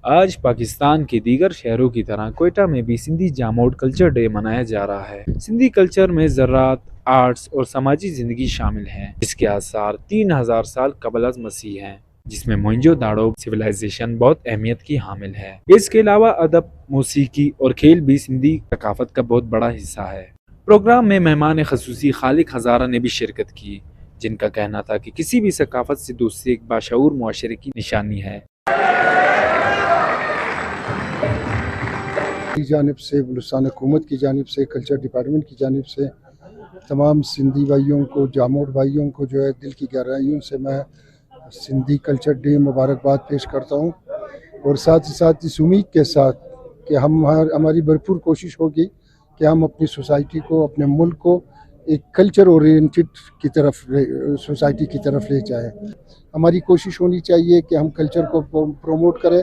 آج پاکستان کے دیگر شہروں کی طرح کوئٹہ میں بھی سندھی جاموڑ کلچر ڈے منایا جا رہا ہے۔ سندھی کلچر میں زراعت، آرٹس اور سماجی زندگی شامل ہیں، جس کے آثار 3000 سال قبل از مسیح ہیں، جس میں موئنجو داڑو سویلائزیشن بہت اہمیت کی حامل ہے۔ اس کے علاوہ ادب، موسیقی اور کھیل بھی سندھی ثقافت کا بہت بڑا حصہ ہے۔ پروگرام میں مہمان خصوصی خالق ہزارہ نے بھی شرکت کی، جن کا کہنا تھا کہ کسی بھی ثقافت سے دوستی ایک باشعور معاشرے کی نشانی ہے۔ کی جانب سے، بلوچستان حکومت کی جانب سے، کلچر ڈپارٹمنٹ کی جانب سے تمام سندھی بھائیوں کو، جاموڑ بھائیوں کو جو ہے دل کی گہرائیوں سے میں سندھی کلچر ڈے مبارکباد پیش کرتا ہوں، اور ساتھ ہی ساتھ اس امید کے ساتھ کہ ہماری بھرپور کوشش ہوگی کہ ہم اپنی سوسائٹی کو، اپنے ملک کو ایک کلچر اورینٹڈ کی طرف سوسائٹی کی طرف لے جائیں۔ ہماری کوشش ہونی چاہیے کہ ہم کلچر کو پروموٹ کریں،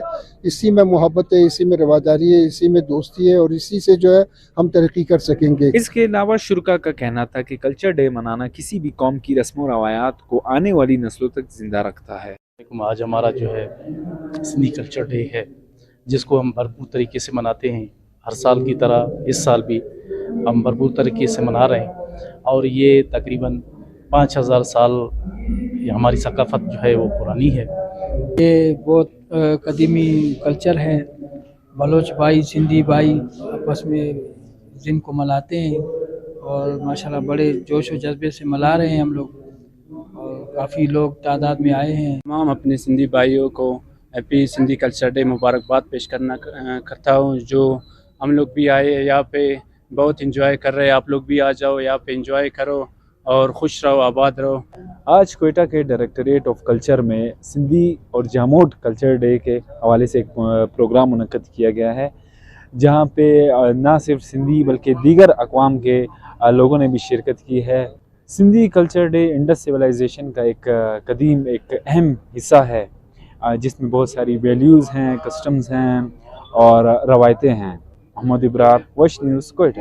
اسی میں محبت ہے، اسی میں رواداری ہے، اسی میں دوستی ہے، اور اسی سے جو ہے ہم ترقی کر سکیں گے۔ اس کے علاوہ شرکا کا کہنا تھا کہ کلچر ڈے منانا کسی بھی قوم کی رسم و روایات کو آنے والی نسلوں تک زندہ رکھتا ہے۔ آج ہمارا جو ہے سندھی کلچر ڈے ہے، جس کو ہم بھرپور طریقے سے مناتے ہیں۔ ہر سال کی طرح اس سال بھی ہم بھرپور طریقے سے منا رہے ہیں، اور یہ تقریباً 5000 سال ہماری ثقافت جو ہے وہ پرانی ہے۔ یہ بہت قدیمی کلچر ہے۔ بلوچ بھائی، سندھی بھائی آپس میں دن کو مناتے ہیں، اور ماشاءاللہ بڑے جوش و جذبے سے منا رہے ہیں ہم لوگ، اور کافی لوگ تعداد میں آئے ہیں۔ تمام اپنے سندھی بھائیوں کو ہیپی سندھی کلچر ڈے مبارکباد پیش کرتا ہوں۔ جو ہم لوگ بھی آئے یہاں پہ بہت انجوائے کر رہے ہیں، آپ لوگ بھی آ جاؤ یہاں پہ انجوائے کرو اور خوش رہو، آباد رہو۔ آج کوئٹہ کے ڈائریکٹوریٹ آف کلچر میں سندھی اور جاموڑ کلچر ڈے کے حوالے سے ایک پروگرام منعقد کیا گیا ہے، جہاں پہ نہ صرف سندھی بلکہ دیگر اقوام کے لوگوں نے بھی شرکت کی ہے۔ Sindhi culture day Indus civilization کا ایک قدیم، ایک اہم حصہ ہے، جس میں بہت ساری ویلیوز ہیں، کسٹمز ہیں اور روایتیں ہیں۔ محمد ابرار، وش نیوز، کوئٹہ۔